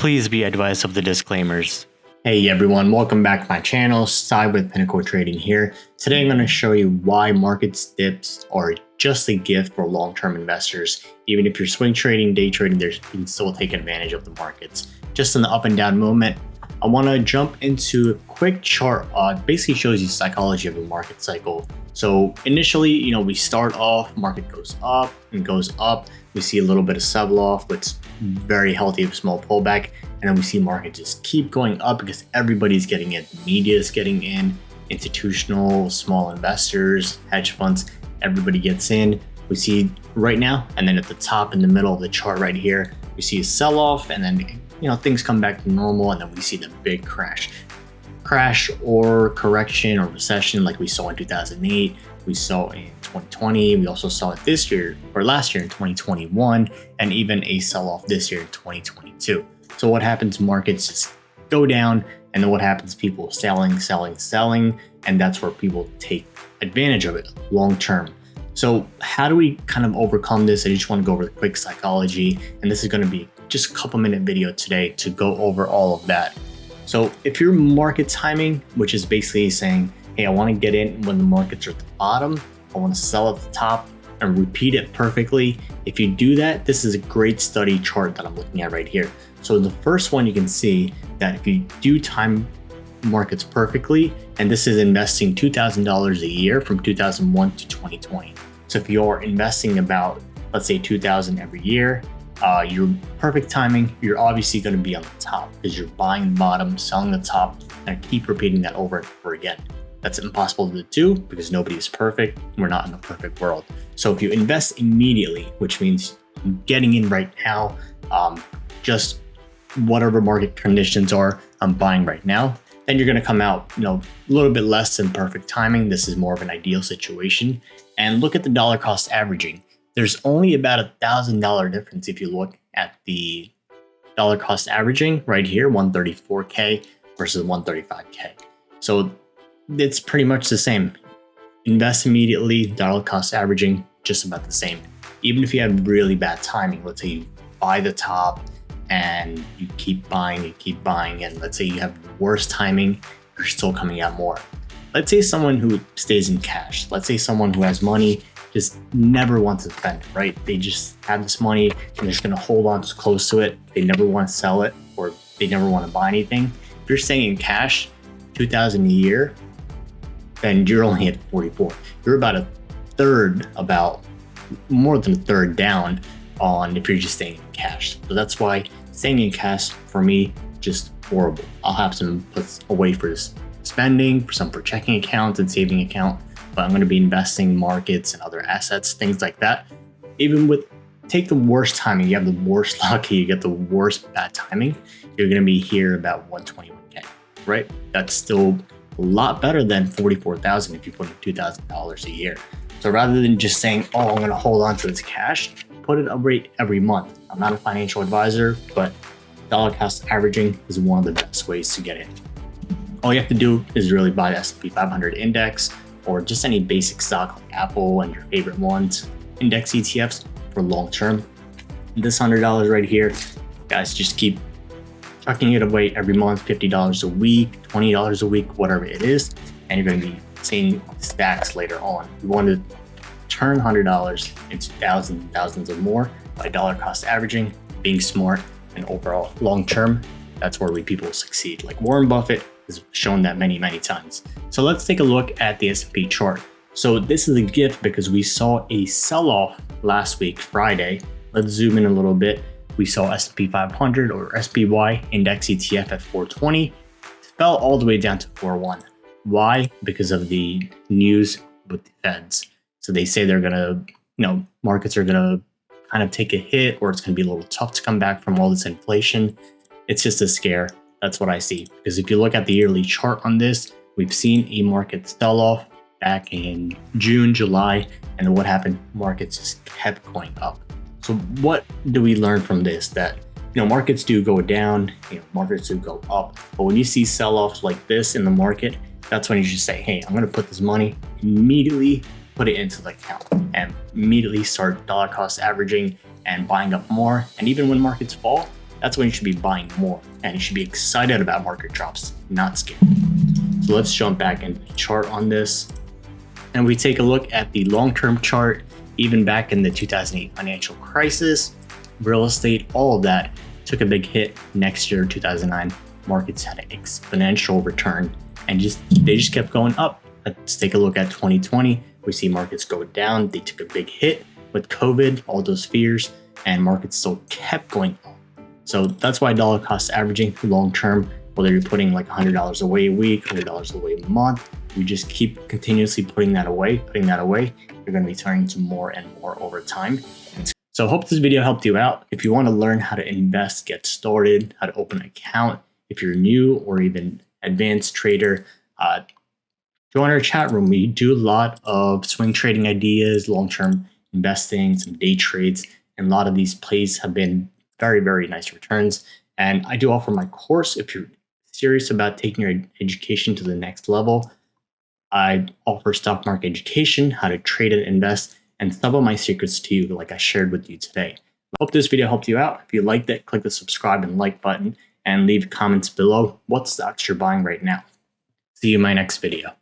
Please be advised of the disclaimers. Hey everyone, welcome back to my channel. Sai with Pinnacle Trading here. Today I'm going to show you why market dips are just a gift for long-term investors. Even if you're swing trading, day trading, you can still take advantage of the markets. Just in the up and down moment, I want to jump into a quick chart. Basically shows you psychology of the market cycle. So initially, we start off, market goes up and goes up. We see a little bit of sell-off, but it's very healthy, a small pullback. And then we see market just keep going up because everybody's getting in. The media is getting in, institutional, small investors, hedge funds, everybody gets in. We see right now, and then at the top in the middle of the chart right here, we see a sell-off, and then things come back to normal, and then we see the big crash or correction or recession like we saw in 2008, we saw in 2020, we also saw it this year or last year in 2021, and even a sell-off this year in 2022. So what happens? Markets just go down, and then what happens? People selling, and that's where people take advantage of it long term. So how do we kind of overcome this? I just want to go over the quick psychology, and this is going to be just a couple minute video today to go over all of that. So if you're market timing, which is basically saying, hey, I want to get in when the markets are at the bottom, I want to sell at the top and repeat it perfectly. If you do that, this is a great study chart that I'm looking at right here. So the first one, you can see that if you do time markets perfectly, and this is investing $2,000 a year from 2001 to 2020. So if you're investing about, let's say $2,000 every year, your perfect timing, you're obviously going to be on the top because you're buying the bottom, selling the top, and keep repeating that over and over again. That's impossible to do because nobody is perfect. We're not in a perfect world. So if you invest immediately, which means getting in right now, just whatever market conditions are, I'm buying right now, then you're going to come out, a little bit less than perfect timing. This is more of an ideal situation. And look at the dollar cost averaging. There's only about $1,000 difference if you look at the dollar cost averaging right here, 134K versus 135K. So it's pretty much the same. Invest immediately, dollar cost averaging, just about the same. Even if you have really bad timing, let's say you buy the top and you keep buying, and let's say you have worse timing, you're still coming out more. Let's say someone who stays in cash. Let's say someone who has money, just never wants to spend, right? They just have this money and they're just gonna hold on close to it. They never want to sell it, or they never want to buy anything. If you're staying in cash, $2,000 a year, then you're only at 44. You're about more than a third down on if you're just staying in cash. So that's why staying in cash for me, just horrible. I'll have some puts away for spending, some for checking accounts and saving account, but I'm going to be investing in markets and other assets, things like that. Take the worst timing, you have the worst luck, you get the worst bad timing, you're going to be here about 121K, right? That's still a lot better than 44,000 if you put in $2,000 a year. So rather than just saying, oh, I'm going to hold on to this cash, put it up rate every month. I'm not a financial advisor, but dollar cost averaging is one of the best ways to get in. All you have to do is really buy the S&P 500 index or just any basic stock like Apple and your favorite ones, index ETFs for long term. This $100 right here, guys, just keep chucking it away every month, $50 a week, $20 a week, whatever it is, and you're going to be seeing stacks later on. You want to turn $100 into thousands or more by dollar cost averaging, being smart, and overall long term. That's where people succeed. Like Warren Buffett has shown that many times. So let's take a look at the S&P chart. So this is a gift because we saw a sell-off last week, Friday. Let's zoom in a little bit. We saw S&P 500 or SPY index ETF at 420. It fell all the way down to 401. Why? Because of the news with the Feds. So they say they're going to, markets are going to kind of take a hit, or it's going to be a little tough to come back from all this inflation. It's just a scare. That's what I see. Because if you look at the yearly chart on this, we've seen a market sell off back in June, July, and then what happened? Markets just kept going up. So what do we learn from this? That markets do go down, markets do go up. But when you see sell-offs like this in the market, that's when you should say, hey, I'm going to put this money, immediately put it into the account and immediately start dollar cost averaging and buying up more. And even when markets fall, that's when you should be buying more. And you should be excited about market drops, not scared. So let's jump back into the chart on this. And we take a look at the long-term chart, even back in the 2008 financial crisis, real estate, all of that took a big hit. Next year, 2009, markets had an exponential return and they just kept going up. Let's take a look at 2020. We see markets go down. They took a big hit with COVID, all those fears, and markets still kept going up. So that's why dollar cost averaging long-term, whether you're putting like $100 away a week, $100 away a month, you just keep continuously putting that away, you're going to be turning to more and more over time. So I hope this video helped you out. If you want to learn how to invest, get started, how to open an account, if you're new or even advanced trader, join our chat room. We do a lot of swing trading ideas, long-term investing, some day trades, and a lot of these plays have been very, very nice returns. And I do offer my course if you're serious about taking your education to the next level. I offer stock market education, how to trade and invest, and some of my secrets to you, like I shared with you today. I hope this video helped you out. If you liked it, click the subscribe and like button and leave comments below what stocks you're buying right now. See you in my next video.